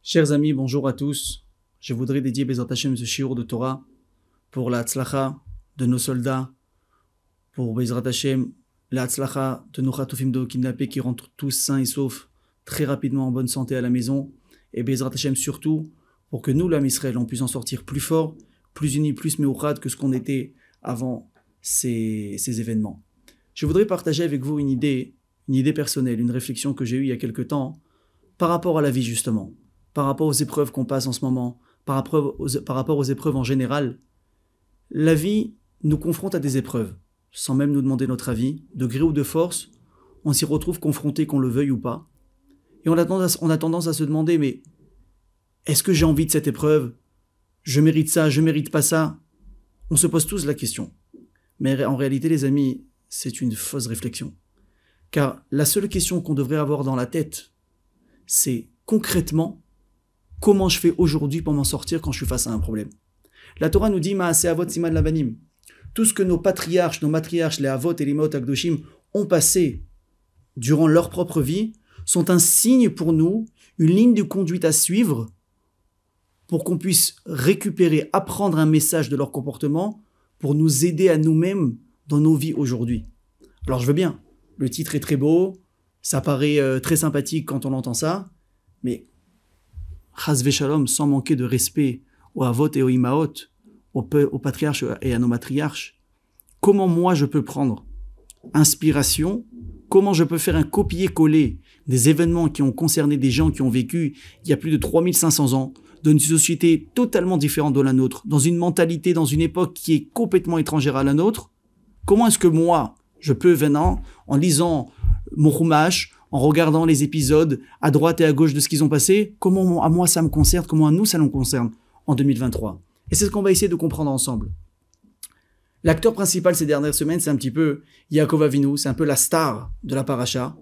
Chers amis, bonjour à tous. Je voudrais dédier Bezrat Hashem ce shiur de Torah pour la tzlacha de nos soldats, pour Bezrat Hashem, la tzlacha de nos chatoufim de kidnappés qui rentrent tous sains et saufs très rapidement en bonne santé à la maison, et Bezrat Hashem surtout pour que nous, l'Am Israël, on puisse en sortir plus fort, plus unis, plus meuchad que ce qu'on était avant ces événements. Je voudrais partager avec vous une idée personnelle, une réflexion que j'ai eue il y a quelque temps par rapport à la vie justement. Par rapport aux épreuves qu'on passe en ce moment, par rapport aux épreuves en général. La vie nous confronte à des épreuves, sans même nous demander notre avis, de gré ou de force, on s'y retrouve confronté qu'on le veuille ou pas. Et on a tendance à se demander, mais est-ce que j'ai envie de cette épreuve? Je mérite ça, je mérite pas ça? On se pose tous la question. Mais en réalité, les amis, c'est une fausse réflexion. Car la seule question qu'on devrait avoir dans la tête, c'est concrètement, comment je fais aujourd'hui pour m'en sortir quand je suis face à un problème? La Torah nous dit Maaseh Avot Siman Lavanim. Tout ce que nos patriarches, les Avot et les Maot Akdoshim ont passé durant leur propre vie sont un signe pour nous, une ligne de conduite à suivre pour qu'on puisse récupérer, apprendre un message de leur comportement pour nous aider à nous-mêmes dans nos vies aujourd'hui. Alors je veux bien, le titre est très beau, ça paraît très sympathique quand on entend ça, mais Chas v'shalom, sans manquer de respect aux avot et aux imaot, aux patriarches et à nos matriarches, comment moi je peux prendre inspiration, comment je peux faire un copier-coller des événements qui ont concerné des gens qui ont vécu il y a plus de 3500 ans, dans une société totalement différente de la nôtre, dans une mentalité, dans une époque qui est complètement étrangère à la nôtre. Comment est-ce que moi, je peux maintenant, en lisant mon Chumash, en regardant les épisodes à droite et à gauche de ce qu'ils ont passé, comment à moi ça me concerne, comment à nous ça nous concerne en 2023. Et c'est ce qu'on va essayer de comprendre ensemble. L'acteur principal ces dernières semaines, c'est un petit peu Yaakov Avinu, c'est un peu la star de la paracha.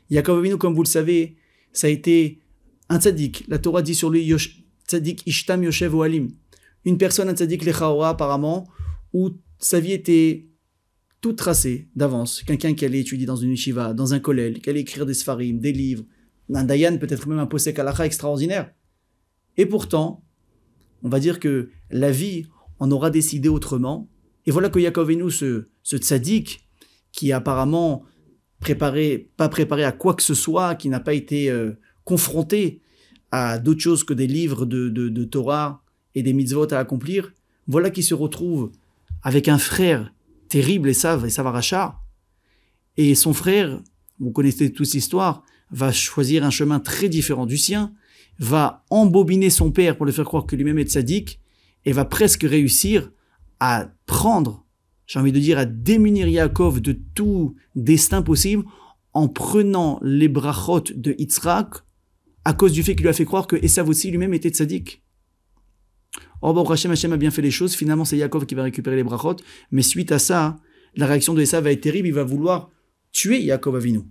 Yaakov Avinu, comme vous le savez, ça a été un tzaddik. La Torah dit sur lui, tzaddik ishtam yoshev ohalim. Une personne, un tzaddik lechaora apparemment, où sa vie était tout tracé d'avance. Quelqu'un qui allait étudier dans une yeshiva, dans un kollel, qui allait écrire des sfarim, des livres, un dayan, peut-être même un posek halakha extraordinaire. Et pourtant, on va dire que la vie en aura décidé autrement. Et voilà que Yaakov Avinu, ce tzaddik, qui est apparemment pas préparé à quoi que ce soit, qui n'a pas été confronté à d'autres choses que des livres de Torah et des mitzvot à accomplir, voilà qu'il se retrouve avec un frère terrible, Esav Aracha, et son frère, vous connaissez toute cette histoire, va choisir un chemin très différent du sien, va embobiner son père pour le faire croire que lui-même est tzaddik, et va presque réussir à prendre, j'ai envie de dire, à démunir Yaakov de tout destin possible, en prenant les brachot de Yitzhak, à cause du fait qu'il lui a fait croire que Esav aussi lui-même était tzaddik. Or, Hashem a bien fait les choses. Finalement, c'est Yaakov qui va récupérer les brachot. Mais suite à ça, la réaction de Esav va être terrible. Il va vouloir tuer Yaakov Avinu.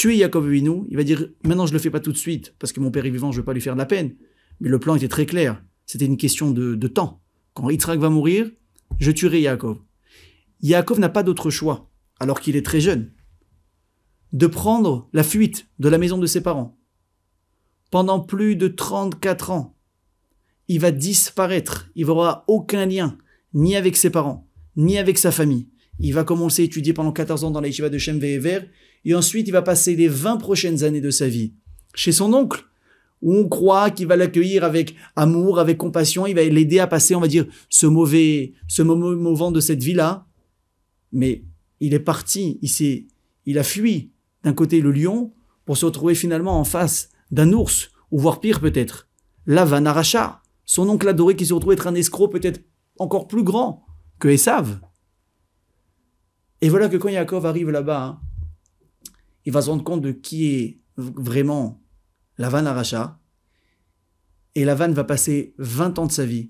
Il va dire, maintenant je le fais pas tout de suite, parce que mon père est vivant, je veux pas lui faire de la peine. Mais le plan était très clair. C'était une question de temps. Quand Yitzhak va mourir, je tuerai Yaakov. Yaakov n'a pas d'autre choix, alors qu'il est très jeune, de prendre la fuite de la maison de ses parents. Pendant plus de 34 ans, il va disparaître, il n'aura aucun lien, ni avec ses parents, ni avec sa famille. Il va, comme on le sait, étudier pendant 14 ans dans la yeshiva de Shem Ve'ever, et ensuite il va passer les 20 prochaines années de sa vie chez son oncle, où on croit qu'il va l'accueillir avec amour, avec compassion, il va l'aider à passer, on va dire, ce moment vent de cette vie-là. Mais il est parti, il a fui d'un côté le lion, pour se retrouver finalement en face d'un ours, ou voire pire peut-être, Lavan Aracha, son oncle adoré qui se retrouve être un escroc peut-être encore plus grand que Esav. Et voilà que quand Yaakov arrive là-bas, il va se rendre compte de qui est vraiment Lavan Aracha. Et Lavan va passer 20 ans de sa vie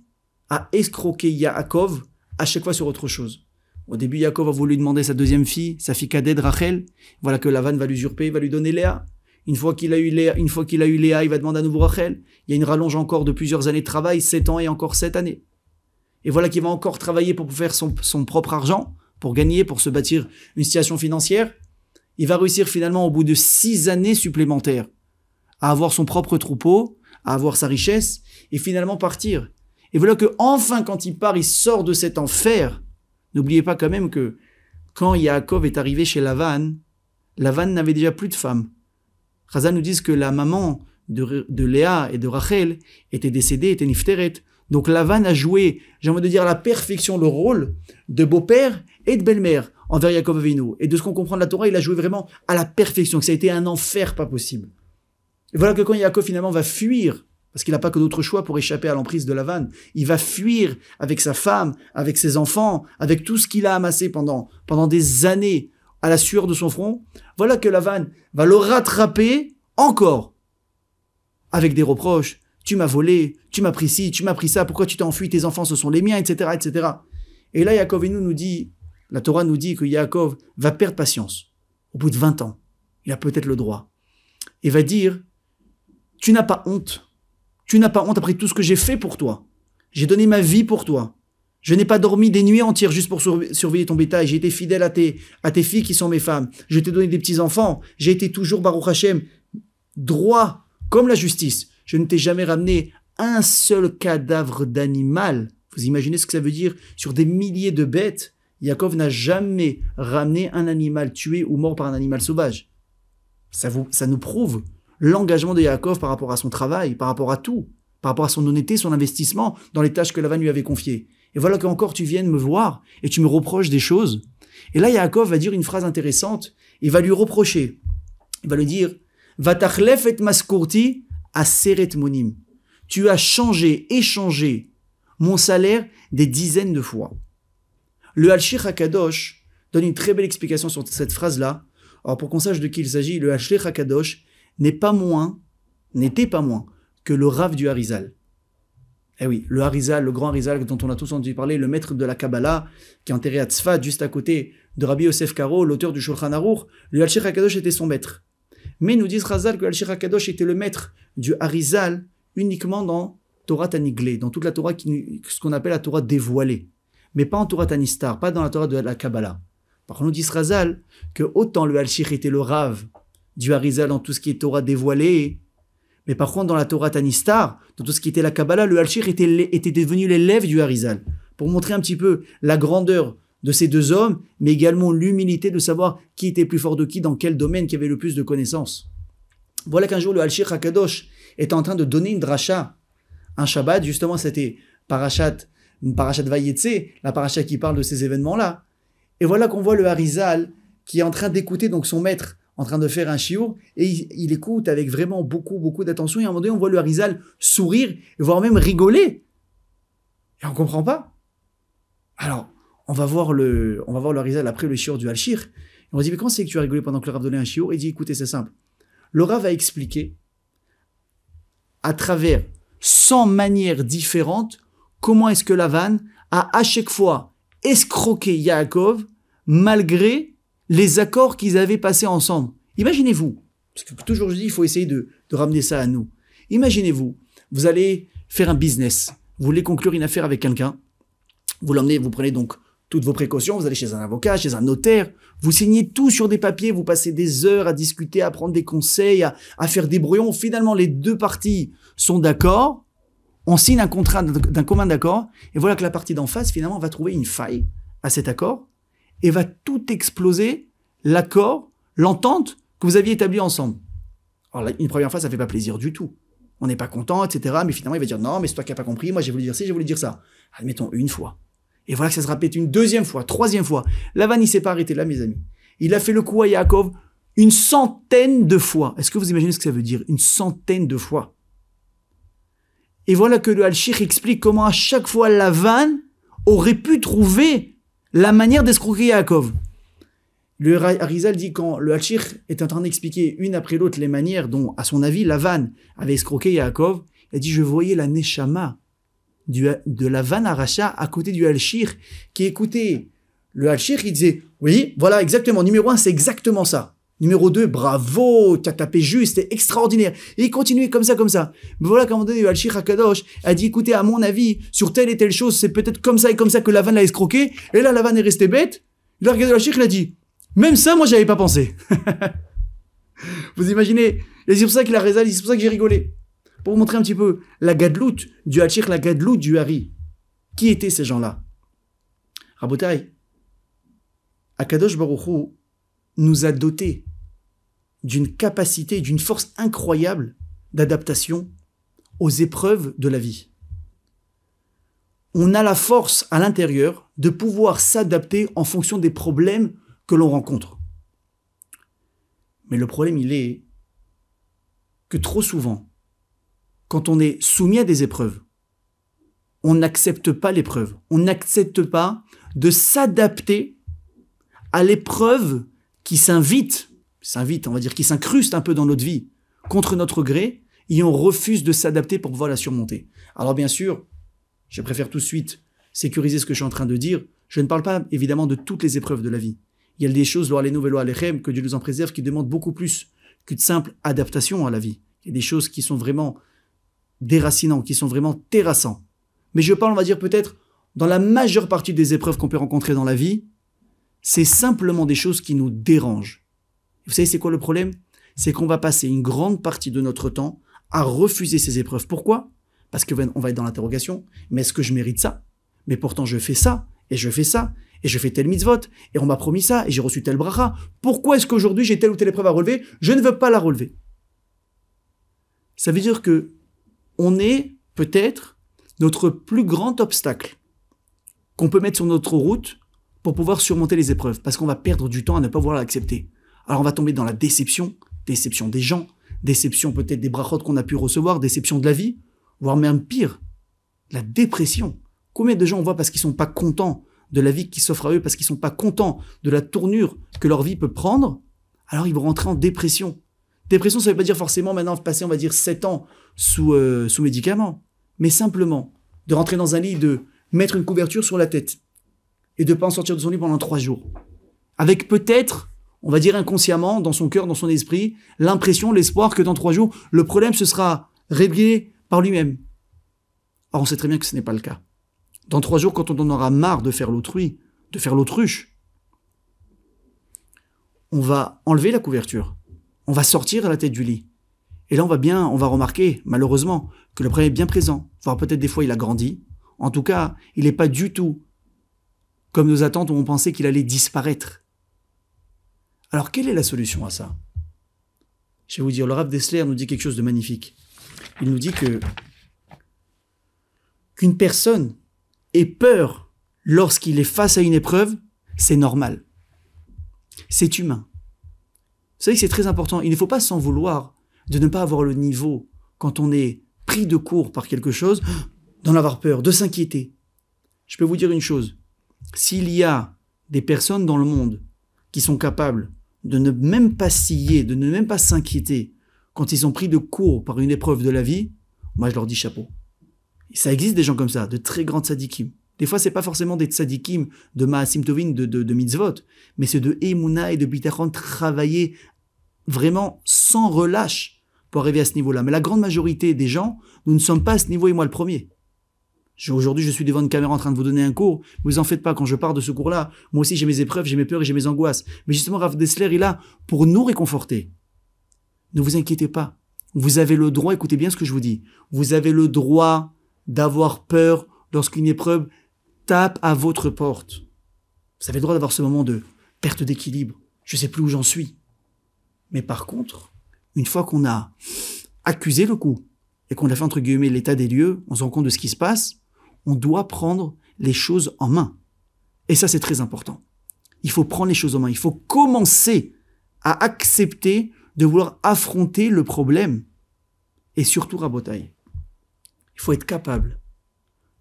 à escroquer Yaakov à chaque fois sur autre chose. Au début, Yaakov a voulu lui demander sa deuxième fille, sa fille cadette Rachel. Voilà que Lavan va l'usurper, va lui donner Léa. Une fois qu'il a eu Léa, il va demander à nouveau Rachel. Il y a une rallonge encore de plusieurs années de travail, 7 ans et encore 7 années. Et voilà qu'il va encore travailler pour faire son propre argent, pour gagner, pour se bâtir une situation financière. Il va réussir finalement au bout de 6 années supplémentaires à avoir son propre troupeau, à avoir sa richesse et finalement partir. Et voilà que enfin, quand il part, il sort de cet enfer. N'oubliez pas quand même que quand Yaakov est arrivé chez Lavan n'avait déjà plus de femme. Chazal nous dit que la maman de Léa et de Rachel était décédée, était nifteret. Donc Lavan a joué, j'ai envie de dire à la perfection, le rôle de beau-père et de belle-mère envers Yaakov Avinu. Et de ce qu'on comprend de la Torah, il a joué vraiment à la perfection, que ça a été un enfer pas possible. Et voilà que quand Yaakov finalement va fuir, parce qu'il n'a pas que d'autre choix pour échapper à l'emprise de Lavan, il va fuir avec sa femme, avec ses enfants, avec tout ce qu'il a amassé pendant des années à la sueur de son front. Voilà que Lavan va le rattraper encore avec des reproches. Tu m'as volé, tu m'as pris ci, tu m'as pris ça, pourquoi tu t'es enfui, tes enfants ce sont les miens, etc., etc. Et là, Yaakov nous dit, la Torah nous dit que Yaakov va perdre patience. Au bout de 20 ans, il a peut-être le droit. Et va dire, tu n'as pas honte. Tu n'as pas honte après tout ce que j'ai fait pour toi. J'ai donné ma vie pour toi. Je n'ai pas dormi des nuits entières juste pour surveiller ton bétail. J'ai été fidèle à tes filles qui sont mes femmes. Je t'ai donné des petits-enfants. J'ai été toujours, Baruch Hashem, droit comme la justice. Je ne t'ai jamais ramené un seul cadavre d'animal. Vous imaginez ce que ça veut dire? Sur des milliers de bêtes, Yaakov n'a jamais ramené un animal tué ou mort par un animal sauvage. Ça nous prouve l'engagement de Yaakov par rapport à son travail, par rapport à tout, par rapport à son honnêteté, son investissement dans les tâches que Lavan lui avait confiées. Et voilà qu'encore tu viennes me voir et tu me reproches des choses. Et là, Yaakov va dire une phrase intéressante. Il va lui reprocher. Il va lui dire « Vatachlef et maskurti aseret monim » tu as échangé mon salaire des dizaines de fois. Le Al-Shir HaKadosh donne une très belle explication sur cette phrase-là. Alors pour qu'on sache de qui il s'agit, le Al-Shir HaKadosh n'était pas moins que le Rav du Harizal. Eh oui, le Harizal, le grand Harizal dont on a tous entendu parler, le maître de la Kabbalah, qui est enterré à Tzfat, juste à côté de Rabbi Yosef Karo, l'auteur du Shulchan Aruch, le Al-Shir HaKadosh était son maître. Mais nous disent Chazal que le Al-Shir HaKadosh était le maître du Harizal uniquement dans Torah Taniglé, dans toute la Torah, ce qu'on appelle la Torah dévoilée, mais pas en Torah Tanistar, pas dans la Torah de la Kabbalah. Par contre, nous dit Chazal que autant le Al-Shir était le Rav du Harizal dans tout ce qui est Torah dévoilée, mais par contre dans la Torah Tanistar, dans tout ce qui était la Kabbalah, le Al-Shir était devenu l'élève du Harizal, pour montrer un petit peu la grandeur de ces deux hommes, mais également l'humilité de savoir qui était plus fort de qui, dans quel domaine, qui avait le plus de connaissances. Voilà qu'un jour le Al-Shir HaKadosh était en train de donner une dracha, un Shabbat, justement c'était une parashat Vayetse, la parashat qui parle de ces événements-là. Et voilà qu'on voit le Harizal qui est en train d'écouter donc son maître en train de faire un shiur, et il écoute avec vraiment beaucoup d'attention, et à un moment donné on voit le Harizal sourire, voire même rigoler. Et on comprend pas. Alors, on va voir le Harizal après le shiur du Al-Shir, et on dit mais comment c'est que tu as rigolé pendant que le Rav donnait un shiur? Il dit écoutez, c'est simple. Le Rav a expliqué à travers 100 manières différentes comment est-ce que Lavan a à chaque fois escroqué Yaakov malgré les accords qu'ils avaient passés ensemble. Imaginez-vous, parce que toujours je dis il faut essayer de ramener ça à nous. Imaginez-vous, vous allez faire un business, vous voulez conclure une affaire avec quelqu'un, vous l'emmenez, vous prenez donc toutes vos précautions, vous allez chez un avocat, chez un notaire, vous signez tout sur des papiers, vous passez des heures à discuter, à prendre des conseils, à faire des brouillons. Finalement, les deux parties sont d'accord, on signe un contrat d'un commun accord, et voilà que la partie d'en face, finalement, va trouver une faille à cet accord, et va tout exploser, l'accord, l'entente que vous aviez établie ensemble. Alors là, une première fois, ça fait pas plaisir du tout. On n'est pas content, etc. Mais finalement, il va dire, non, mais c'est toi qui n'as pas compris, moi j'ai voulu dire ci, j'ai voulu dire ça. Admettons une fois. Et voilà que ça se répète une deuxième fois, troisième fois. Lavan, il s'est pas arrêté là, mes amis. Il a fait le coup à Yaakov une centaine de fois. Est-ce que vous imaginez ce que ça veut dire? Une centaine de fois. Et voilà que le Al-Shir explique comment à chaque fois Lavan aurait pu trouver la manière d'escroquer Yaakov. Le Harizal dit quand le Al-Shir est en train d'expliquer une après l'autre les manières dont, à son avis, Lavan avait escroqué Yaakov, il dit, je voyais la Neshama de Lavan Aracha à côté du Al-Shir qui écoutait le Al-Shir, il disait, oui, voilà, exactement, numéro 1, c'est exactement ça. Numéro 2, bravo, tu as tapé juste, c'est extraordinaire. Et il continuait comme ça. Mais voilà qu'à un moment donné, le Al-Shir HaKadosh a dit, écoutez, à mon avis, sur telle et telle chose, c'est peut-être comme ça et comme ça que Lavan l'a escroqué. Et là, Lavan est resté bête. Il a regardé le Al-Shir, il a dit, même ça, moi, j'avais pas pensé. Vous imaginez? Et c'est pour ça qu'il a raison, c'est pour ça que j'ai rigolé. Pour vous montrer un petit peu la gadlout du Hachir, la gadlout du Hari. Qui étaient ces gens-là? Rabotai, Akadosh Baruch Hu nous a dotés d'une capacité, d'une force incroyable d'adaptation aux épreuves de la vie. On a la force à l'intérieur de pouvoir s'adapter en fonction des problèmes que l'on rencontre. Mais le problème, il est que trop souvent, quand on est soumis à des épreuves, on n'accepte pas l'épreuve. On n'accepte pas de s'adapter à l'épreuve qui s'invite, on va dire, qui s'incruste un peu dans notre vie, contre notre gré, et on refuse de s'adapter pour pouvoir la surmonter. Alors bien sûr, je préfère tout de suite sécuriser ce que je suis en train de dire. Je ne parle pas évidemment de toutes les épreuves de la vie. Il y a des choses, lors les nouvelles alechem, que Dieu nous en préserve, qui demandent beaucoup plus qu'une simple adaptation à la vie. Il y a des choses qui sont vraiment déracinantes, qui sont vraiment terrassantes. Mais je parle, on va dire peut-être, dans la majeure partie des épreuves qu'on peut rencontrer dans la vie, c'est simplement des choses qui nous dérangent. Vous savez, c'est quoi le problème? C'est qu'on va passer une grande partie de notre temps à refuser ces épreuves. Pourquoi? Parce qu'on va être dans l'interrogation. Mais est-ce que je mérite ça? Mais pourtant, je fais ça, et je fais ça, et je fais tel mitzvot, et on m'a promis ça, et j'ai reçu tel bracha. Pourquoi est-ce qu'aujourd'hui j'ai telle ou telle épreuve à relever? Je ne veux pas la relever. Ça veut dire que on est peut-être notre plus grand obstacle qu'on peut mettre sur notre route pour pouvoir surmonter les épreuves, parce qu'on va perdre du temps à ne pas vouloir l'accepter. Alors on va tomber dans la déception des gens, déception peut-être des brachot qu'on a pu recevoir, déception de la vie, voire même pire, la dépression. Combien de gens on voit parce qu'ils sont pas contents de la vie qui s'offre à eux, parce qu'ils sont pas contents de la tournure que leur vie peut prendre, alors ils vont rentrer en dépression. Dépression, ça veut pas dire forcément maintenant passer, on va dire, 7 ans sous médicaments, mais simplement de rentrer dans un lit, de mettre une couverture sur la tête et de pas en sortir de son lit pendant 3 jours. Avec peut-être, on va dire inconsciemment, dans son cœur, dans son esprit, l'impression, l'espoir que dans 3 jours, le problème se sera réglé par lui-même. Or, on sait très bien que ce n'est pas le cas. Dans 3 jours, quand on en aura marre de faire l'autrui, de faire l'autruche, on va enlever la couverture. On va sortir à la tête du lit. Et là, on va remarquer, malheureusement, que le problème est bien présent. Voire peut-être des fois, il a grandi. En tout cas, il n'est pas du tout comme nos attentes où on pensait qu'il allait disparaître. Alors, quelle est la solution à ça? Je vais vous dire, le Rav Dessler nous dit quelque chose de magnifique. Il nous dit qu'une personne ait peur lorsqu'il est face à une épreuve, c'est normal. C'est humain. Vous savez que c'est très important. Il ne faut pas s'en vouloir de ne pas avoir le niveau quand on est pris de court par quelque chose, d'en avoir peur, de s'inquiéter. Je peux vous dire une chose. S'il y a des personnes dans le monde qui sont capables de ne même pas scier, de ne même pas s'inquiéter quand ils sont pris de court par une épreuve de la vie, moi je leur dis chapeau. Et ça existe des gens comme ça, de très grands tzadikim. Des fois, c'est pas forcément des tzadikim de Ma'asim Tovim, de mitzvot, mais c'est de Emouna et de Bitachon travailler vraiment sans relâche pour arriver à ce niveau-là. Mais la grande majorité des gens, nous ne sommes pas à ce niveau, et moi le premier. Aujourd'hui, je suis devant une caméra en train de vous donner un cours. Vous en faites pas, quand je pars de ce cours-là, moi aussi j'ai mes épreuves, j'ai mes peurs et j'ai mes angoisses. Mais justement, Rav Dessler est là pour nous réconforter. Ne vous inquiétez pas. Vous avez le droit, écoutez bien ce que je vous dis, vous avez le droit d'avoir peur lorsqu'une épreuve tape à votre porte. Vous avez le droit d'avoir ce moment de perte d'équilibre. Je ne sais plus où j'en suis. Mais par contre, une fois qu'on a accusé le coup et qu'on a fait entre guillemets l'état des lieux, on se rend compte de ce qui se passe, on doit prendre les choses en main. Et ça, c'est très important. Il faut prendre les choses en main. Il faut commencer à accepter de vouloir affronter le problème. Et surtout, Rabotai, il faut être capable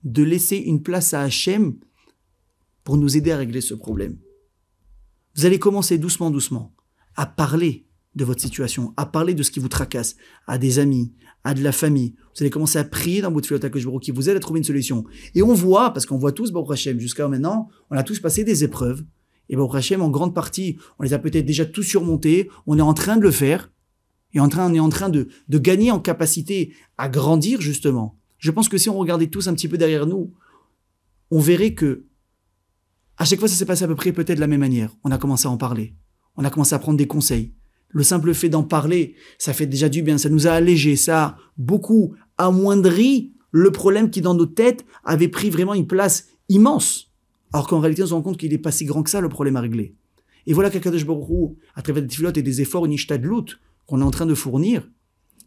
de laisser une place à Hachem pour nous aider à régler ce problème. Vous allez commencer doucement, doucement à parler de votre situation, à parler de ce qui vous tracasse, à des amis, à de la famille. Vous allez commencer à prier dans votre filote qui vous aide à trouver une solution. Et on voit, parce qu'on voit tous, Baruch Hashem, jusqu'à maintenant, on a tous passé des épreuves. Et Baruch Hashem, en grande partie, on les a peut-être déjà tous surmontés. On est en train de le faire. Et on est en train de gagner en capacité à grandir, justement. Je pense que si on regardait tous un petit peu derrière nous, on verrait que à chaque fois, ça s'est passé à peu près peut-être de la même manière. On a commencé à en parler. On a commencé à prendre des conseils. Le simple fait d'en parler, ça fait déjà du bien, ça nous a allégé, ça a beaucoup amoindri le problème qui dans nos têtes avait pris vraiment une place immense. Alors qu'en réalité, on se rend compte qu'il n'est pas si grand que ça, le problème à régler. Et voilà qu'Akadosh Baruch Hu, à travers des tfilotes et des efforts, une ishtadlout qu'on est en train de fournir,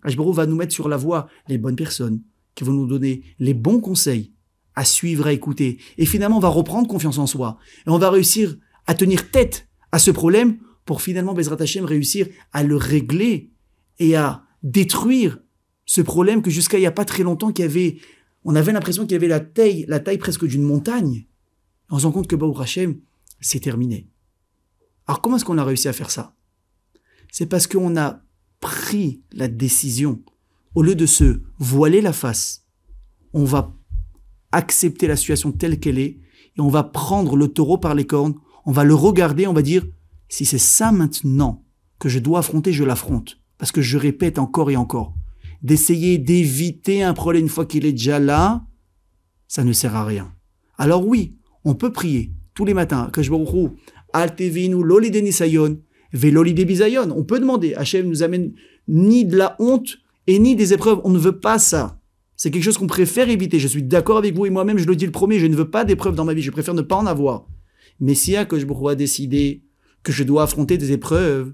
Akadosh Baruch Hu va nous mettre sur la voie les bonnes personnes qui vont nous donner les bons conseils à suivre, à écouter. Et finalement, on va reprendre confiance en soi. Et on va réussir à tenir tête à ce problème pour finalement, Bezrat Hashem, réussir à le régler et à détruire ce problème que jusqu'à il n'y a pas très longtemps, on avait l'impression qu'il y avait la taille presque d'une montagne. On se rend compte que Baruch Hashem, c'est terminé. Alors comment est-ce qu'on a réussi à faire ça? C'est parce qu'on a pris la décision, au lieu de se voiler la face, on va accepter la situation telle qu'elle est et on va prendre le taureau par les cornes, on va le regarder, on va dire, si c'est ça maintenant que je dois affronter, je l'affronte. Parce que je répète encore et encore, d'essayer d'éviter un problème une fois qu'il est déjà là, ça ne sert à rien. Alors oui, on peut prier tous les matins, que je me Al tevinu loli de nisayon, veloli de bisayon. On peut demander, Hachem nous amène ni de la honte et ni des épreuves. On ne veut pas ça. C'est quelque chose qu'on préfère éviter. Je suis d'accord avec vous et moi-même, je le dis le premier, je ne veux pas d'épreuves dans ma vie. Je préfère ne pas en avoir. Mais si que je a décidé que je dois affronter des épreuves,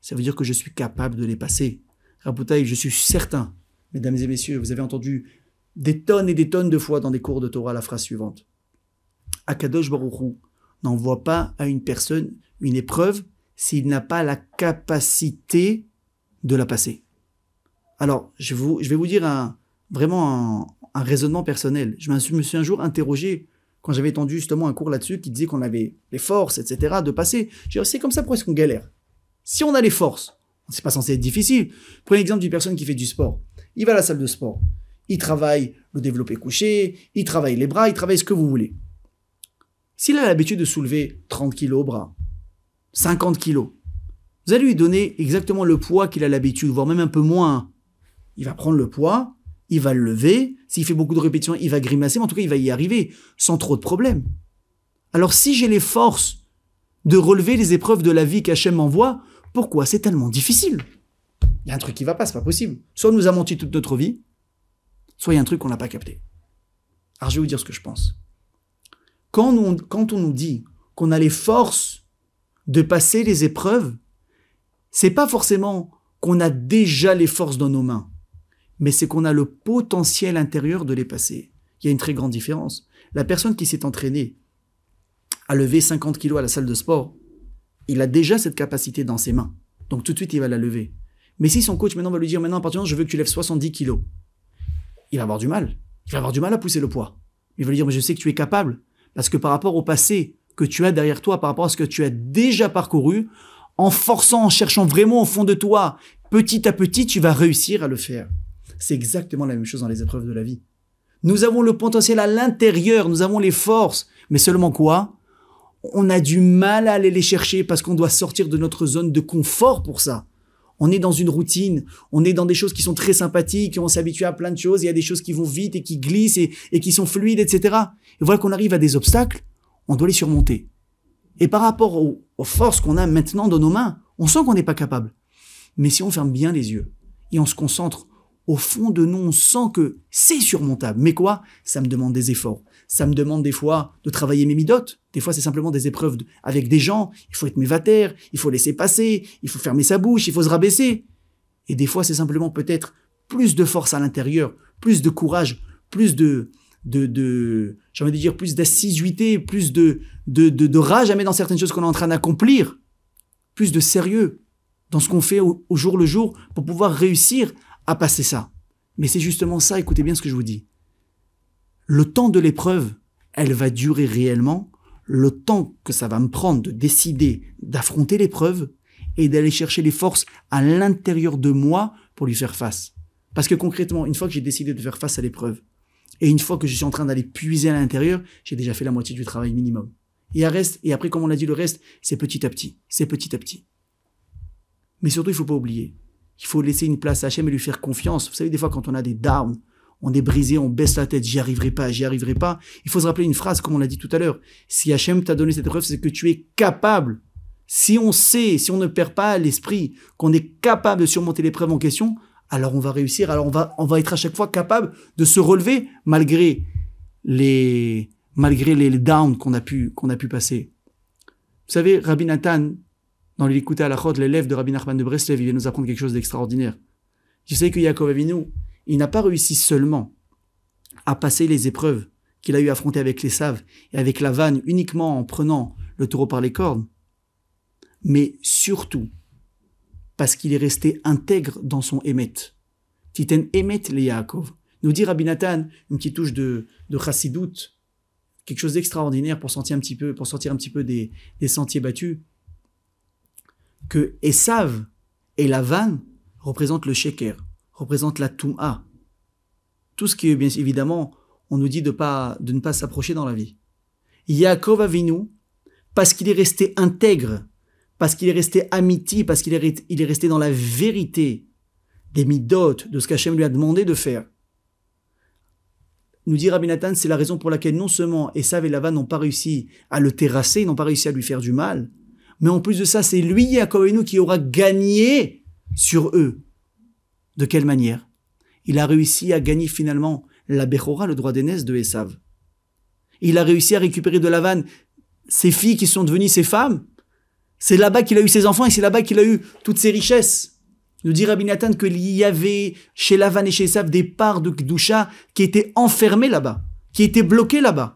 ça veut dire que je suis capable de les passer. Raboutaï, je suis certain, mesdames et messieurs, vous avez entendu des tonnes et des tonnes de fois dans des cours de Torah la phrase suivante. Akadosh Baruch Hu n'envoie pas à une personne une épreuve s'il n'a pas la capacité de la passer. Alors, je vais vous dire vraiment un raisonnement personnel. Je me suis un jour interrogé quand j'avais entendu justement un cours là-dessus qui disait qu'on avait les forces, etc., de passer. J'ai dit, c'est comme ça, pourquoi est-ce qu'on galère? Si on a les forces, c'est pas censé être difficile. Prenez l'exemple d'une personne qui fait du sport. Il va à la salle de sport. Il travaille le développé couché, il travaille les bras, il travaille ce que vous voulez. S'il a l'habitude de soulever 30 kilos au bras, 50 kilos, vous allez lui donner exactement le poids qu'il a l'habitude, voire même un peu moins. Il va prendre le poids, il va le lever, s'il fait beaucoup de répétitions, il va grimacer, mais en tout cas, il va y arriver sans trop de problèmes. Alors, si j'ai les forces de relever les épreuves de la vie qu'Hachem m'envoie, pourquoi c'est tellement difficile? Il y a un truc qui va pas, c'est pas possible. Soit on nous a menti toute notre vie, soit il y a un truc qu'on n'a pas capté. Alors, je vais vous dire ce que je pense. Quand on nous dit qu'on a les forces de passer les épreuves, c'est pas forcément qu'on a déjà les forces dans nos mains, mais c'est qu'on a le potentiel intérieur de les passer. Il y a une très grande différence. La personne qui s'est entraînée à lever 50 kilos à la salle de sport, il a déjà cette capacité dans ses mains. Donc tout de suite, il va la lever. Mais si son coach maintenant va lui dire, maintenant à partir de maintenant, je veux que tu lèves 70 kilos, il va avoir du mal. Il va avoir du mal à pousser le poids. Il va lui dire, mais je sais que tu es capable, parce que par rapport au passé que tu as derrière toi, par rapport à ce que tu as déjà parcouru, en forçant, en cherchant vraiment au fond de toi, petit à petit, tu vas réussir à le faire. C'est exactement la même chose dans les épreuves de la vie. Nous avons le potentiel à l'intérieur, nous avons les forces, mais seulement quoi? On a du mal à aller les chercher parce qu'on doit sortir de notre zone de confort pour ça. On est dans une routine, on est dans des choses qui sont très sympathiques, on s'habitue à plein de choses, il y a des choses qui vont vite et qui glissent et qui sont fluides, etc. Et voilà qu'on arrive à des obstacles, on doit les surmonter. Et par rapport aux forces qu'on a maintenant dans nos mains, on sent qu'on n'est pas capable. Mais si on ferme bien les yeux et on se concentre, au fond de nous, on sent que c'est surmontable. Mais quoi? Ça me demande des efforts. Ça me demande des fois de travailler mes midotes. Des fois, c'est simplement des épreuves avec des gens. Il faut être mévater, il faut laisser passer, il faut fermer sa bouche, il faut se rabaisser. Et des fois, c'est simplement peut-être plus de force à l'intérieur, plus de courage, plus j'ai envie de dire, plus d'assiduité, plus de rage à mettre dans certaines choses qu'on est en train d'accomplir, plus de sérieux dans ce qu'on fait au jour le jour pour pouvoir réussir à passer ça. Mais c'est justement ça, écoutez bien ce que je vous dis. Le temps de l'épreuve, elle va durer réellement le temps que ça va me prendre de décider d'affronter l'épreuve et d'aller chercher les forces à l'intérieur de moi pour lui faire face. Parce que concrètement, une fois que j'ai décidé de faire face à l'épreuve, et une fois que je suis en train d'aller puiser à l'intérieur, j'ai déjà fait la moitié du travail minimum. Et après, comme on l'a dit, le reste, c'est petit à petit. C'est petit à petit. Mais surtout, il ne faut pas oublier. Il faut laisser une place à Hachem et lui faire confiance. Vous savez, des fois, quand on a des downs, on est brisé, on baisse la tête, j'y arriverai pas. Il faut se rappeler une phrase, comme on l'a dit tout à l'heure. Si Hachem t'a donné cette épreuve, c'est que tu es capable Si on sait, si on ne perd pas l'esprit, qu'on est capable de surmonter l'épreuve en question, alors on va réussir, alors on va être à chaque fois capable de se relever malgré les downs qu'on a pu passer. Vous savez, Rabbi Nathan, dans l'Écouté Halachot, l'élève de Rabbi Nachman de Breslev, il vient nous apprendre quelque chose d'extraordinaire. Je sais que Yaakov Avinu, il n'a pas réussi seulement à passer les épreuves qu'il a eu à affronter avec l'Esav et avec Lavan uniquement en prenant le taureau par les cornes, mais surtout parce qu'il est resté intègre dans son émet. Titen émet le Yaakov. Nous dit Rabbi Nathan, une petite touche de chassidout, quelque chose d'extraordinaire pour sortir un petit peu des sentiers battus, que Esav et Lavan représentent le sheker, représentent la toum'a. Tout ce qui est, bien évidemment, on nous dit de ne pas s'approcher dans la vie. Yaakov Avinu, parce qu'il est resté intègre, parce qu'il est resté amiti, parce qu'il est resté dans la vérité des midot, de ce qu'Hachem lui a demandé de faire. Nous dit Rabbi Nathan, c'est la raison pour laquelle non seulement Esav et Lavan n'ont pas réussi à le terrasser, n'ont pas réussi à lui faire du mal, mais en plus de ça, c'est lui, Yaakov Avinu, qui aura gagné sur eux. De quelle manière? Il a réussi à gagner finalement la Bechora, le droit d'aînesse de Esav. Il a réussi à récupérer de Lavan ses filles qui sont devenues ses femmes. C'est là-bas qu'il a eu ses enfants et c'est là-bas qu'il a eu toutes ses richesses. Nous dit Rabbi Nathan qu'il y avait chez Lavan et chez Esav des parts de Kedusha qui étaient enfermées là-bas, qui étaient bloquées là-bas.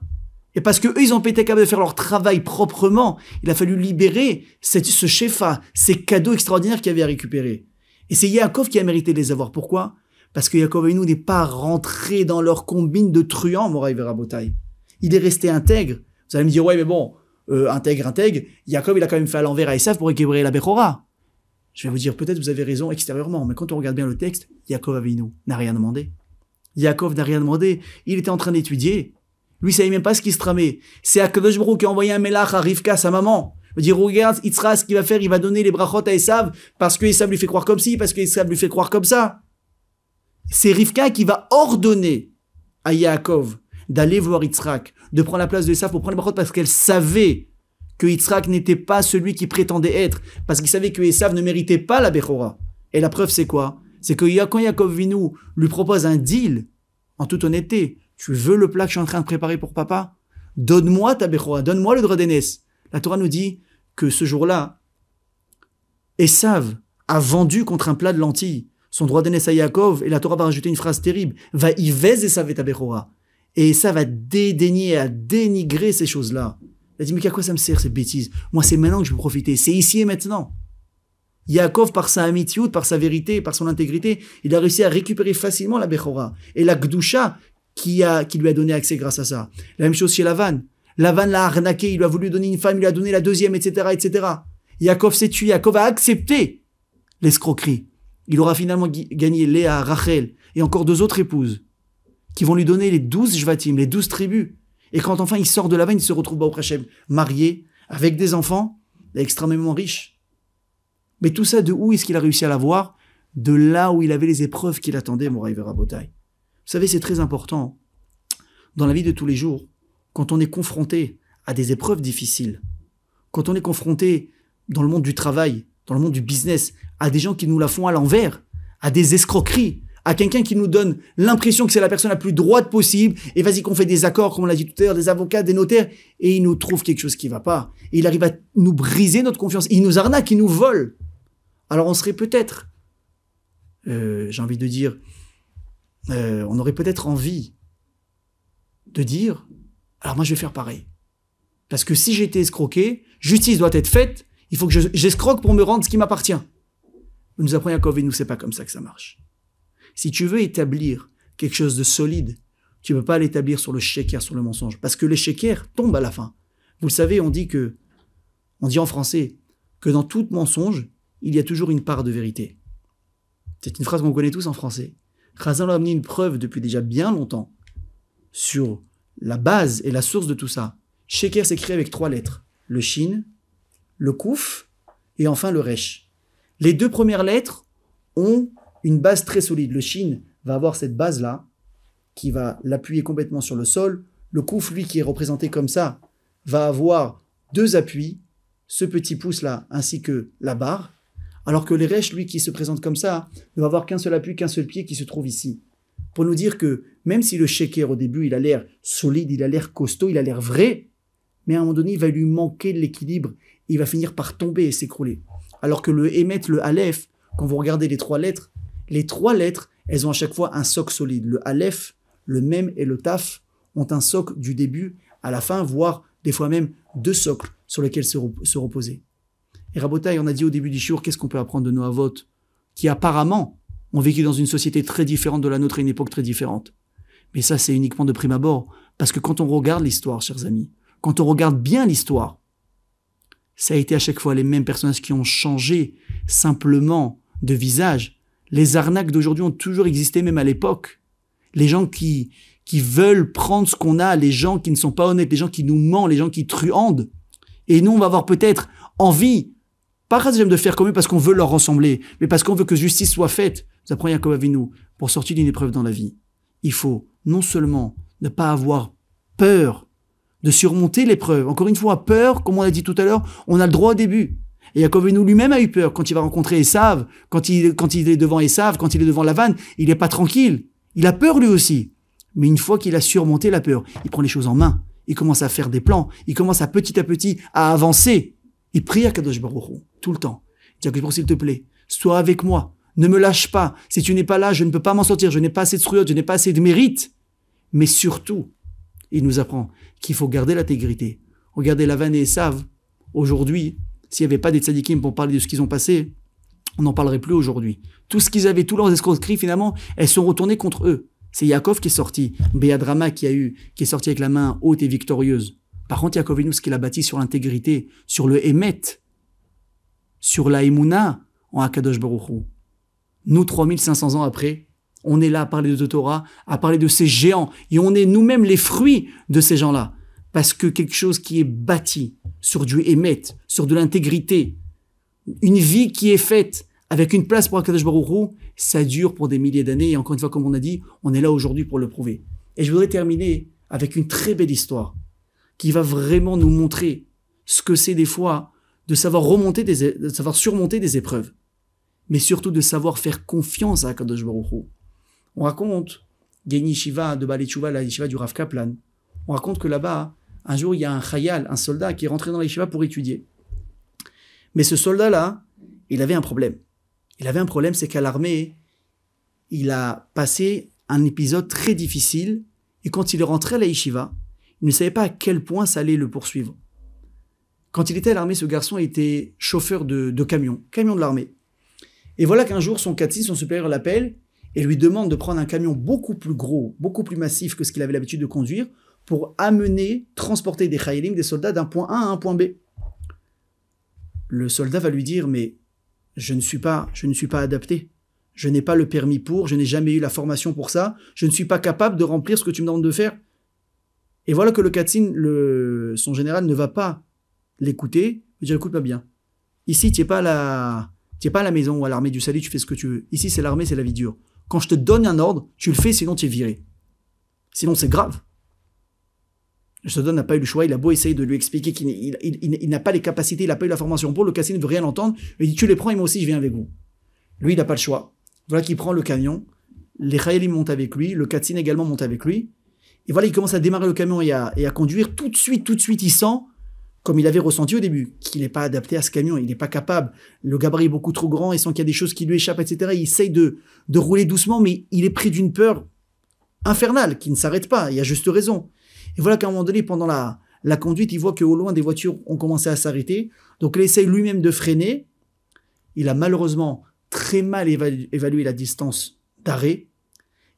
Et parce que eux, ils ont pas été capables de faire leur travail proprement, il a fallu libérer ce shefa, ces cadeaux extraordinaires qu'il avait à récupérer. Et c'est Yaakov qui a mérité de les avoir. Pourquoi? Parce que Yaakov Avinu n'est pas rentré dans leur combine de truands, Moraï Verabotai. Il est resté intègre. Vous allez me dire, ouais, mais bon, intègre. Yaakov, il a quand même fait à l'envers à Esav pour récupérer la Bechora. Je vais vous dire, peut-être vous avez raison extérieurement, mais quand on regarde bien le texte, Yaakov Avinu n'a rien demandé. Yaakov n'a rien demandé. Il était en train d'étudier. Lui, il savait même pas ce qui se tramait. C'est Akadosh Baruch qui a envoyé un melach à Rivka, sa maman. Il dit, regarde, Yitzhak, ce qu'il va faire, il va donner les brachot à Esav, parce que Esav lui fait croire comme ci, parce que Esav lui fait croire comme ça. C'est Rivka qui va ordonner à Yaakov d'aller voir Yitzhak, de prendre la place de Esav pour prendre les brachot, parce qu'elle savait que Yitzhak n'était pas celui qui prétendait être, parce qu'il savait que Esav ne méritait pas la Bechora. Et la preuve, c'est quoi? C'est que quand Yaakov Avinu lui propose un deal, en toute honnêteté, tu veux le plat que je suis en train de préparer pour papa? Donne-moi ta Bechora, donne-moi le droit d'aînesse. La Torah nous dit que ce jour-là, Esav a vendu contre un plat de lentilles son droit d'aînesse à Yaakov, et la Torah va rajouter une phrase terrible, va ivez Esav et ta Bechora. Et Esav va dédaigner, à dénigrer ces choses-là. Il a dit, mais à quoi ça me sert ces bêtises? Moi, c'est maintenant que je veux profiter, c'est ici et maintenant. Yaakov, par sa amitiut, par sa vérité, par son intégrité, il a réussi à récupérer facilement la Bechora. Et la Gdusha, qui lui a donné accès grâce à ça. La même chose chez Lavan. Lavan l'a arnaqué, il lui a voulu donner une femme, il lui a donné la deuxième, etc., etc. Yaakov s'est tué, Yaakov a accepté l'escroquerie. Il aura finalement gagné Léa, Rachel, et encore 2 autres épouses, qui vont lui donner les 12 Shvatim, les 12 tribus. Et quand enfin il sort de Lavan, il se retrouve au Hashem, marié, avec des enfants, extrêmement riche. Mais tout ça, de où est-ce qu'il a réussi à l'avoir? De là où il avait les épreuves qu'il attendait, Moraï Verabotai. Vous savez, c'est très important, dans la vie de tous les jours, quand on est confronté à des épreuves difficiles, quand on est confronté dans le monde du travail, dans le monde du business, à des gens qui nous la font à l'envers, à des escroqueries, à quelqu'un qui nous donne l'impression que c'est la personne la plus droite possible, et vas-y qu'on fait des accords, comme on l'a dit tout à l'heure, des avocats, des notaires, et il nous trouve quelque chose qui va pas, et il arrive à nous briser notre confiance, il nous arnaque, il nous vole. Alors on serait peut-être, j'ai envie de dire, on aurait peut-être envie de dire, alors moi je vais faire pareil. Parce que si j'ai été escroqué, justice doit être faite, il faut que j'escroque pour me rendre ce qui m'appartient. Nous apprend Yaakov et nous, c'est pas comme ça que ça marche. Si tu veux établir quelque chose de solide, tu ne peux pas l'établir sur le sheker, sur le mensonge. Parce que les sheker tombent à la fin. Vous le savez, on dit en français, que dans tout mensonge, il y a toujours une part de vérité. C'est une phrase qu'on connaît tous en français. Chazal a amené une preuve depuis déjà bien longtemps sur la base et la source de tout ça. Sheker s'écrit avec 3 lettres. Le shin, le kouf et enfin le resh. Les 2 premières lettres ont une base très solide. Le shin va avoir cette base-là qui va l'appuyer complètement sur le sol. Le kouf, lui, qui est représenté comme ça, va avoir 2 appuis ce petit pouce-là, ainsi que la barre, alors que les Resh, lui, qui se présente comme ça, ne va avoir qu'un seul appui, qu'un seul pied qui se trouve ici. Pour nous dire que même si le sheker, au début, il a l'air solide, il a l'air costaud, il a l'air vrai, mais à un moment donné, il va lui manquer de l'équilibre, il va finir par tomber et s'écrouler. Alors que le Emet, le Aleph, quand vous regardez les trois lettres, elles ont à chaque fois un socle solide. Le Aleph, le Mem et le Taf ont un socle du début à la fin, voire des fois même 2 socles sur lesquels se reposer. Et Rabotai, on a dit au début du shiur, qu'est-ce qu'on peut apprendre de nos avot, qui apparemment ont vécu dans une société très différente de la nôtre et une époque très différente. Mais ça, c'est uniquement de prime abord, parce que quand on regarde l'histoire, chers amis, quand on regarde bien l'histoire, ça a été à chaque fois les mêmes personnages qui ont changé simplement de visage. Les arnaques d'aujourd'hui ont toujours existé, même à l'époque. Les gens qui veulent prendre ce qu'on a, les gens qui ne sont pas honnêtes, les gens qui nous mentent, les gens qui truandent. Et nous, on va avoir peut-être envie, pas de faire comme eux parce qu'on veut leur ressembler, mais parce qu'on veut que justice soit faite. Nous apprend Yaakov Avinu, pour sortir d'une épreuve dans la vie, il faut non seulement ne pas avoir peur de surmonter l'épreuve. Encore une fois, peur, comme on l'a dit tout à l'heure, on a le droit au début. Et Yaakov Avinu lui-même a eu peur quand il va rencontrer Esav, quand il est devant Esav, quand il est devant Lavan, il n'est pas tranquille. Il a peur lui aussi. Mais une fois qu'il a surmonté la peur, il prend les choses en main. Il commence à faire des plans. Il commence à petit à avancer. Il prie à Kadosh Baruch Hu, tout le temps. Il dit, s'il te plaît, sois avec moi. Ne me lâche pas. Si tu n'es pas là, je ne peux pas m'en sortir. Je n'ai pas assez de srouyot, je n'ai pas assez de mérite. Mais surtout, il nous apprend qu'il faut garder l'intégrité. Regardez Lavan et Esav. Aujourd'hui, s'il n'y avait pas des tzadikim pour parler de ce qu'ils ont passé, on n'en parlerait plus aujourd'hui. Tout ce qu'ils avaient, tous leurs escroqueries, finalement, elles sont retournées contre eux. C'est Yaakov qui est sorti, Béadrama qui est sorti avec la main haute et victorieuse. Par contre, Yaakov Avinu, ce qu'il a bâti sur l'intégrité, sur le Emet, sur la Emouna, en Akadosh Baruch Hu. Nous, 3500 ans après, on est là à parler de Torah, à parler de ces géants, et on est nous-mêmes les fruits de ces gens-là. Parce que quelque chose qui est bâti sur du Emet, sur de l'intégrité, une vie qui est faite avec une place pour Akadosh Baruch Hu, ça dure pour des milliers d'années. Et encore une fois, comme on a dit, on est là aujourd'hui pour le prouver. Et je voudrais terminer avec une très belle histoire qui va vraiment nous montrer ce que c'est des fois de savoir de savoir surmonter des épreuves, mais surtout de savoir faire confiance à Akadosh Baruch Hu. On raconte, il y a une yeshiva de Baalei Teshuva, la yeshiva du Rav Kaplan. On raconte que là-bas, un jour, il y a un chayal, un soldat qui est rentré dans la yeshiva pour étudier. Mais ce soldat-là, il avait un problème. Il avait un problème, c'est qu'à l'armée, il a passé un épisode très difficile, et quand il est rentré à la yeshiva, il ne savait pas à quel point ça allait le poursuivre. Quand il était à l'armée, ce garçon était chauffeur de camion de l'armée. Et voilà qu'un jour, son katzin, son supérieur, l'appelle et lui demande de prendre un camion beaucoup plus gros, beaucoup plus massif que ce qu'il avait l'habitude de conduire, pour transporter des chayalim, des soldats d'un point A à un point B. Le soldat va lui dire, mais je ne suis pas adapté. Je n'ai pas le permis je n'ai jamais eu la formation pour ça. Je ne suis pas capable de remplir ce que tu me demandes de faire. Et voilà que le katzin, son général, ne va pas l'écouter. Il dit, écoute-moi bien. Ici, tu n'es pas à la maison ou à l'armée du salut, tu fais ce que tu veux. Ici, c'est l'armée, c'est la vie dure. Quand je te donne un ordre, tu le fais, sinon tu es viré. Sinon, c'est grave. Le soldat n'a pas eu le choix, il a beau essayer de lui expliquer qu'il n'a pas les capacités, il n'a pas eu la formation pour, le katzin ne veut rien entendre, il dit, tu les prends et moi aussi, je viens avec vous. Lui, il n'a pas le choix. Voilà qu'il prend le camion, les chayalim montent avec lui, le katzin également monte avec lui, et voilà, il commence à démarrer le camion et à conduire. Tout de suite, il sent, comme il avait ressenti au début, qu'il n'est pas adapté à ce camion, il n'est pas capable. Le gabarit est beaucoup trop grand, il sent qu'il y a des choses qui lui échappent, etc. Il essaye de rouler doucement, mais il est pris d'une peur infernale, qui ne s'arrête pas, il y a juste raison. Et voilà qu'à un moment donné, pendant la conduite, il voit qu'au loin, des voitures ont commencé à s'arrêter. Donc il essaye lui-même de freiner. Il a malheureusement très mal évalué la distance d'arrêt.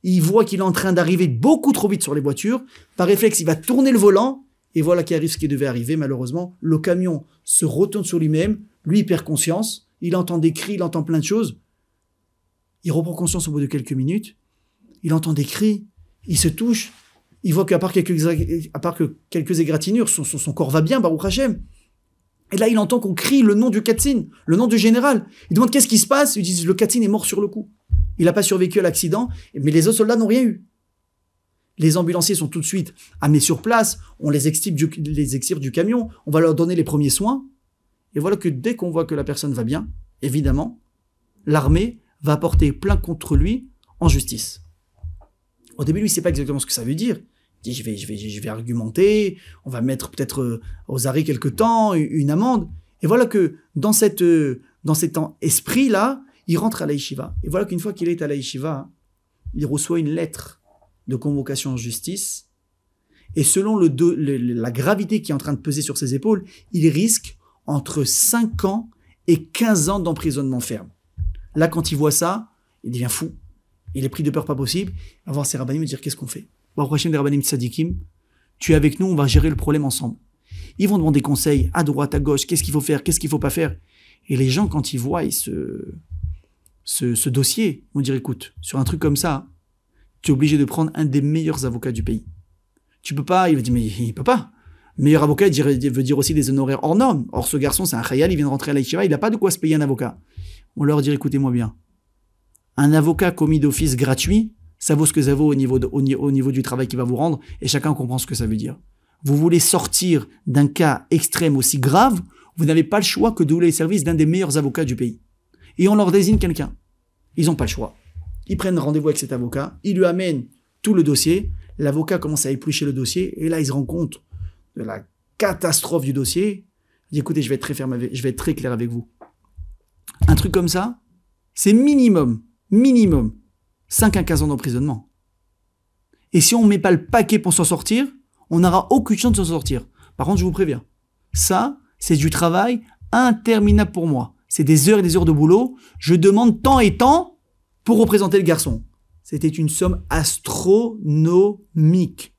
Il voit qu'il est en train d'arriver beaucoup trop vite sur les voitures. Par réflexe, il va tourner le volant. Et voilà qu'arrive ce qui devait arriver, malheureusement. Le camion se retourne sur lui-même. Lui, il perd conscience. Il entend des cris, il entend plein de choses. Il reprend conscience au bout de quelques minutes. Il entend des cris. Il se touche. Il voit qu'à part quelques égratignures, son corps va bien, Baruch Hashem. Et là, il entend qu'on crie le nom du katzin, le nom du général. Il demande qu'est-ce qui se passe. Ils disent le katzin est mort sur le coup. Il n'a pas survécu à l'accident, mais les autres soldats n'ont rien eu. Les ambulanciers sont tout de suite amenés sur place. On les extirpe du camion. On va leur donner les premiers soins. Et voilà que dès qu'on voit que la personne va bien, évidemment, l'armée va porter plainte contre lui en justice. Au début, lui, il ne sait pas exactement ce que ça veut dire. Il dit, je vais argumenter, on va mettre peut-être aux arrêts quelque temps, une amende. Et voilà que dans cet esprit-là, il rentre à la yeshiva. Et voilà qu'une fois qu'il est à la yeshiva, il reçoit une lettre de convocation en justice. Et selon la gravité qui est en train de peser sur ses épaules, il risque entre 5 ans et 15 ans d'emprisonnement ferme. Là, quand il voit ça, il devient fou. Il est pris de peur pas possible. Il va voir ses rabbanim et dire, qu'est-ce qu'on fait? Baruch Hashem des rabbanim tzadikim, tu es avec nous, on va gérer le problème ensemble. Ils vont demander conseil à droite, à gauche, qu'est-ce qu'il faut faire, qu'est-ce qu'il faut pas faire. Et les gens, quand ils voient ce dossier, vont dire, écoute, sur un truc comme ça, tu es obligé de prendre un des meilleurs avocats du pays. Tu peux pas, il va dire, mais il peut pas. Meilleur avocat, il veut dire aussi des honoraires hors normes. Or, ce garçon, c'est un khayal, il vient de rentrer à la yeshiva, il n'a pas de quoi se payer un avocat. On leur dit, écoutez-moi bien. Un avocat commis d'office gratuit, ça vaut ce que ça vaut au niveau du travail qu'il va vous rendre, et chacun comprend ce que ça veut dire. Vous voulez sortir d'un cas extrême aussi grave, vous n'avez pas le choix que de rouler les services d'un des meilleurs avocats du pays. Et on leur désigne quelqu'un. Ils n'ont pas le choix. Ils prennent rendez-vous avec cet avocat, ils lui amènent tout le dossier, l'avocat commence à éplucher le dossier, et là, il se rend compte de la catastrophe du dossier. Il dit, écoutez, je vais être très clair avec vous. Un truc comme ça, c'est minimum 5 à 15 ans d'emprisonnement. Et si on ne met pas le paquet pour s'en sortir, on n'aura aucune chance de s'en sortir. Par contre, je vous préviens, ça, c'est du travail interminable pour moi. C'est des heures et des heures de boulot. Je demande tant et tant pour représenter le garçon. C'était une somme astronomique.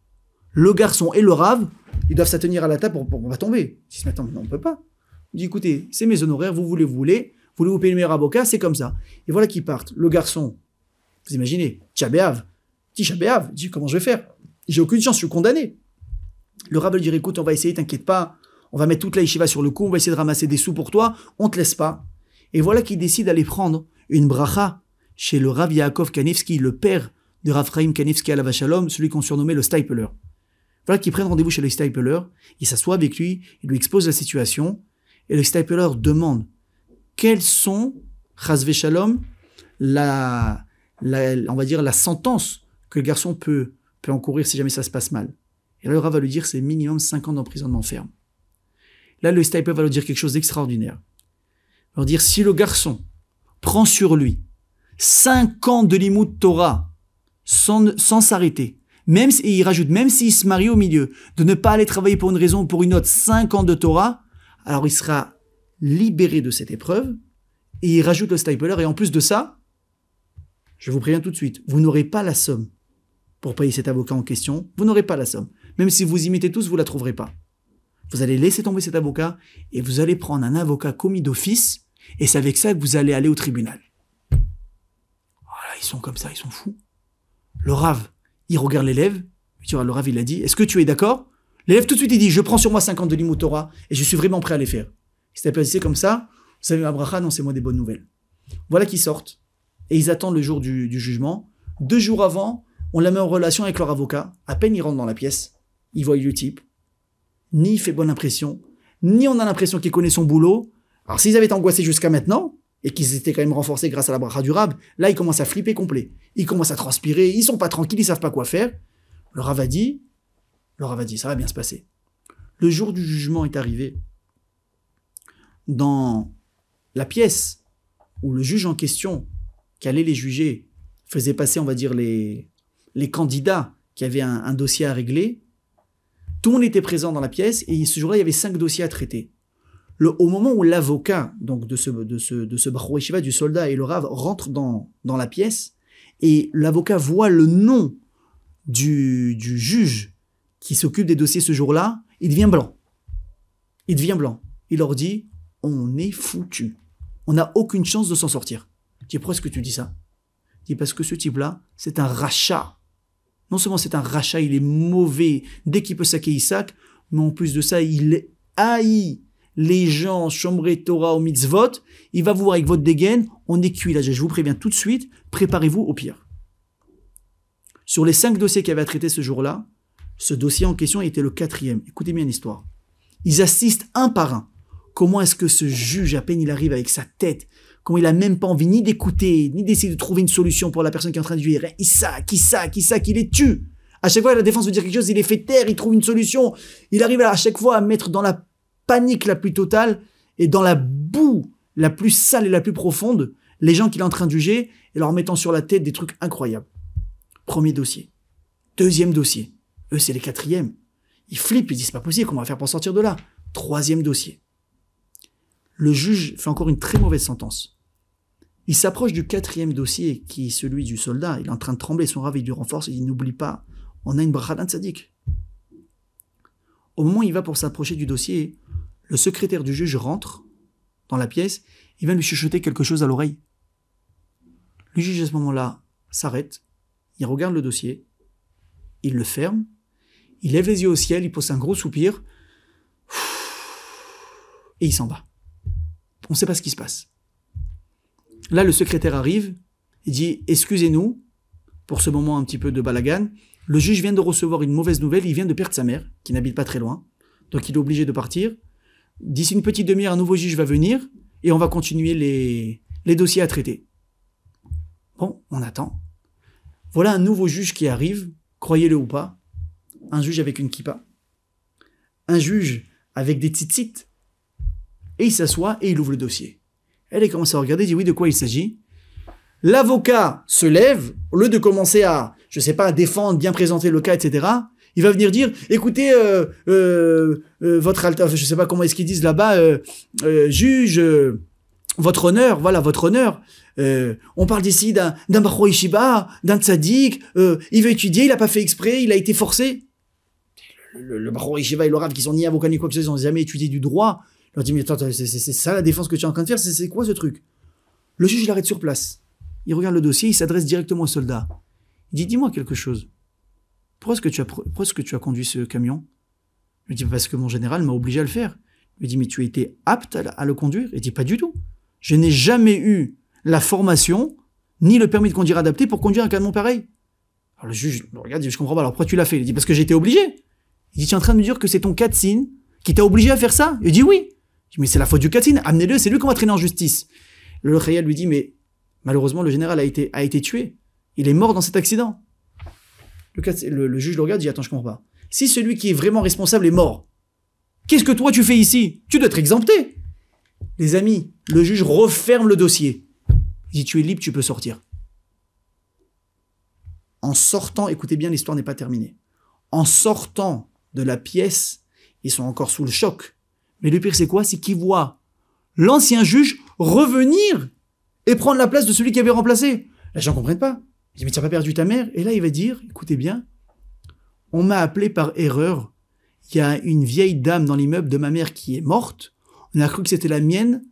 Le garçon et le rave, ils doivent s'attenir à la table pour pas tomber. Ils se disent, mais non, on ne peut pas. Il dit, écoutez, c'est mes honoraires, vous voulez-vous payer le meilleur avocat, c'est comme ça. Et voilà qu'ils partent. Le garçon, vous imaginez, Tisha B'Av, il dit, comment je vais faire? J'ai aucune chance, je suis condamné. Le rabbin lui dit, écoute, on va essayer, t'inquiète pas, on va mettre toute la yeshiva sur le coup, on va essayer de ramasser des sous pour toi, on te laisse pas. Et voilà qu'il décide d'aller prendre une bracha chez le Rav Yaakov Kanevski, le père de Rav Chaim Kanevski Alav Shalom, celui qu'on surnommait le Stipler. Voilà qu'ils prennent rendez-vous chez le Stipler, il s'assoit avec lui, il lui expose la situation, et le Stipler demande quelles sont, Chazve Shalom, on va dire la sentence que le garçon peut encourir si jamais ça se passe mal. Et là, le Rav va lui dire c'est minimum 5 ans d'emprisonnement ferme. Là, le Stipler va lui dire quelque chose d'extraordinaire. Il va lui dire si le garçon prend sur lui 5 ans de Limoud Torah sans s'arrêter, et il rajoute, même s'il se marie au milieu, de ne pas aller travailler pour une raison ou pour une autre, 5 ans de Torah, alors il sera libéré de cette épreuve, et il rajoute le Stipler, et en plus de ça, je vous préviens tout de suite, vous n'aurez pas la somme pour payer cet avocat en question, vous n'aurez pas la somme. Même si vous y mettez tous, vous ne la trouverez pas. Vous allez laisser tomber cet avocat, et vous allez prendre un avocat commis d'office, et c'est avec ça que vous allez aller au tribunal. Voilà, ils sont comme ça, ils sont fous. Le Rav, il regarde l'élève, le Rav, il a dit, est-ce que tu es d'accord? L'élève tout de suite, il dit, je prends sur moi 5 ans de Limoud Torah, et je suis vraiment prêt à les faire. C'est passé comme ça, vous savez, ma bracha, non, c'est moi des bonnes nouvelles. Voilà qu'ils sortent, et ils attendent le jour du jugement. 2 jours avant, on la met en relation avec leur avocat. À peine ils rentrent dans la pièce, ils voient le type, ni il fait bonne impression, ni on a l'impression qu'il connaît son boulot. Alors s'ils avaient été angoissés jusqu'à maintenant, et qu'ils étaient quand même renforcés grâce à la bracha du Rab, là ils commencent à flipper complet. Ils commencent à transpirer, ils sont pas tranquilles, ils savent pas quoi faire. Le Rav a dit, ça va bien se passer. Le jour du jugement est arrivé. Dans la pièce où le juge en question, qui allait les juger, faisait passer, on va dire, les candidats qui avaient un dossier à régler, tout le monde était présent dans la pièce, et ce jour-là, il y avait 5 dossiers à traiter. Au moment où l'avocat, donc de ce Bachor Yeshiva, du soldat, et le Rav rentrent dans la pièce, et l'avocat voit le nom du juge qui s'occupe des dossiers ce jour-là, il devient blanc. Il leur dit, on est foutu. On n'a aucune chance de s'en sortir. Je dis, pourquoi est-ce que tu dis ça? Je dis, parce que ce type-là, c'est un rachat. Non seulement c'est un rachat, il est mauvais, dès qu'il peut saquer, il sac, mais en plus de ça, il haït les gens, Shomrei Torah ou Mitzvot, il va vous voir avec votre dégaine, on est cuit là, je vous préviens tout de suite, préparez-vous au pire. Sur les 5 dossiers qu'il y avait à traiter ce jour-là, ce dossier en question était le 4e. Écoutez bien l'histoire. Ils assistent un par un Comment est-ce que ce juge, à peine il arrive avec sa tête, comment il a même pas envie ni d'écouter, ni d'essayer de trouver une solution pour la personne qui est en train de juger. Qui les tue. À chaque fois, la défense veut dire quelque chose, il les fait taire, il trouve une solution. Il arrive à chaque fois à mettre dans la panique la plus totale et dans la boue la plus sale et la plus profonde les gens qu'il est en train de juger et leur mettant sur la tête des trucs incroyables. Premier dossier. Deuxième dossier. Eux, c'est les quatrièmes. Ils flippent, ils disent c'est pas possible, comment on va faire pour sortir de là? Troisième dossier. Le juge fait encore une très mauvaise sentence. Il s'approche du quatrième dossier, qui est celui du soldat. Il est en train de trembler, son rav, il lui renforce, il dit n'oublie pas, on a une bracha d'un tzaddik. Au moment où il va pour s'approcher du dossier, le secrétaire du juge rentre dans la pièce, il vient lui chuchoter quelque chose à l'oreille. Le juge, à ce moment-là, s'arrête, il regarde le dossier, il le ferme, il lève les yeux au ciel, il pose un gros soupir, et il s'en va. On ne sait pas ce qui se passe. Là, le secrétaire arrive, il dit « Excusez-nous pour ce moment un petit peu de balagan. Le juge vient de recevoir une mauvaise nouvelle, il vient de perdre sa mère, qui n'habite pas très loin, donc il est obligé de partir. D'ici une petite demi-heure, un nouveau juge va venir, et on va continuer les dossiers à traiter. » Bon, on attend. Voilà un nouveau juge qui arrive, croyez-le ou pas, un juge avec une kippa, un juge avec des tzitzit, et il s'assoit et il ouvre le dossier. Elle commence à regarder, dit oui, de quoi il s'agit. L'avocat se lève, au lieu de commencer à, je sais pas, à défendre, bien présenter le cas, etc., il va venir dire, écoutez, votre alta, je sais pas comment est-ce qu'ils disent là-bas, juge, votre honneur, voilà, votre honneur. On parle ici d'un Bachor Yeshiva, d'un tzaddik, il veut étudier, il a pas fait exprès, il a été forcé. Le Bachor Yeshiva et le Rav, qui sont ni avocats ni quoi que ce soit, ils n'ont jamais étudié du droit. Il leur dit, mais attends, c'est ça la défense que tu es en train de faire, c'est quoi ce truc? Le juge l'arrête sur place. Il regarde le dossier, il s'adresse directement au soldat. Il dit, dis-moi quelque chose. Pourquoi est-ce que tu as conduit ce camion? Il dit, parce que mon général m'a obligé à le faire. Il lui dit, mais tu étais apte à le conduire? Il dit, pas du tout. Je n'ai jamais eu la formation, ni le permis de conduire adapté pour conduire un camion pareil. Alors le juge le regarde, il dit, je comprends pas, alors pourquoi tu l'as fait? Il dit, parce que j'ai été obligé. Il dit, tu es en train de me dire que c'est ton katzin qui t'a obligé à faire ça? Il dit, oui. Il dit, mais c'est la faute du katzin, amenez-le, c'est lui qu'on va traîner en justice. Le Khayal lui dit, mais malheureusement, le général a été tué. Il est mort dans cet accident. Le juge le regarde, dit, attends, je comprends pas. Si celui qui est vraiment responsable est mort, qu'est-ce que toi tu fais ici? Tu dois être exempté. Les amis, le juge referme le dossier. Il dit, tu es libre, tu peux sortir. En sortant, écoutez bien, l'histoire n'est pas terminée. En sortant de la pièce, ils sont encore sous le choc. Mais le pire, c'est quoi? C'est qu'ils voient l'ancien juge revenir et prendre la place de celui qui avait remplacé. Les gens ne comprennent pas. Ils disent, mais tu n'as pas perdu ta mère? Et là, il va dire, écoutez bien, on m'a appelé par erreur. Il y a une vieille dame dans l'immeuble de ma mère qui est morte. On a cru que c'était la mienne.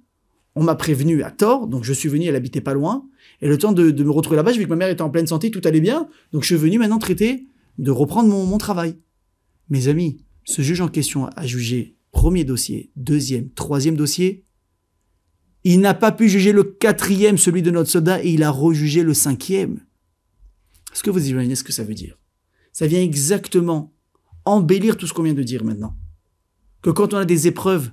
On m'a prévenu à tort, donc je suis venu, elle habitait pas loin. Et le temps de me retrouver là-bas, j'ai vu que ma mère était en pleine santé, tout allait bien. Donc je suis venu maintenant de reprendre mon travail. Mes amis, ce juge en question a jugé premier dossier, deuxième, troisième dossier. Il n'a pas pu juger le quatrième, celui de notre soldat, et il a rejugé le cinquième. Est-ce que vous imaginez ce que ça veut dire? Ça vient exactement embellir tout ce qu'on vient de dire maintenant. Que quand on a des épreuves,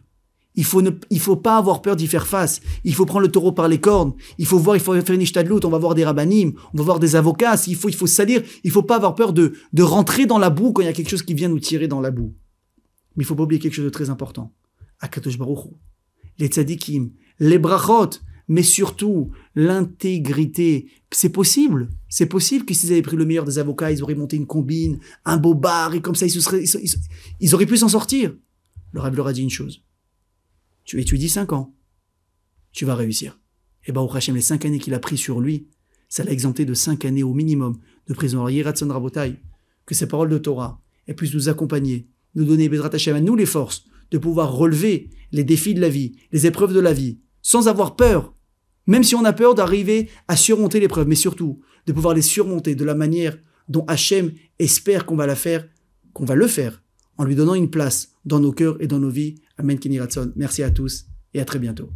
il faut pas avoir peur d'y faire face. Il faut prendre le taureau par les cornes. Il faut faire une ishtadlout. On va voir des rabbanim. On va voir des avocats. Il faut se salir. Il faut pas avoir peur de rentrer dans la boue quand il y a quelque chose qui vient nous tirer dans la boue. Mais il faut pas oublier quelque chose de très important. Akadosh Baruch Hu, les tzadikim, les brachot, mais surtout l'intégrité. C'est possible. C'est possible que s'ils avaient pris le meilleur des avocats, ils auraient monté une combine, un beau bar, et comme ça, ils auraient pu s'en sortir. Le Rav leur a dit une chose. Tu étudies 5 ans, tu vas réussir. Et Baruch Hashem, les 5 années qu'il a pris sur lui, ça l'a exempté de 5 années au minimum de prison. Alors, Yiratzon Rabotai, que ces paroles de Torah puissent nous accompagner, nous donner, Bezrat Hashem, à nous les forces de pouvoir relever les défis de la vie, les épreuves de la vie, sans avoir peur, même si on a peur d'arriver à surmonter l'épreuve, mais surtout de pouvoir les surmonter de la manière dont Hashem espère qu'on va le faire, en lui donnant une place dans nos cœurs et dans nos vies. Amen, Kenny Ratson. Merci à tous et à très bientôt.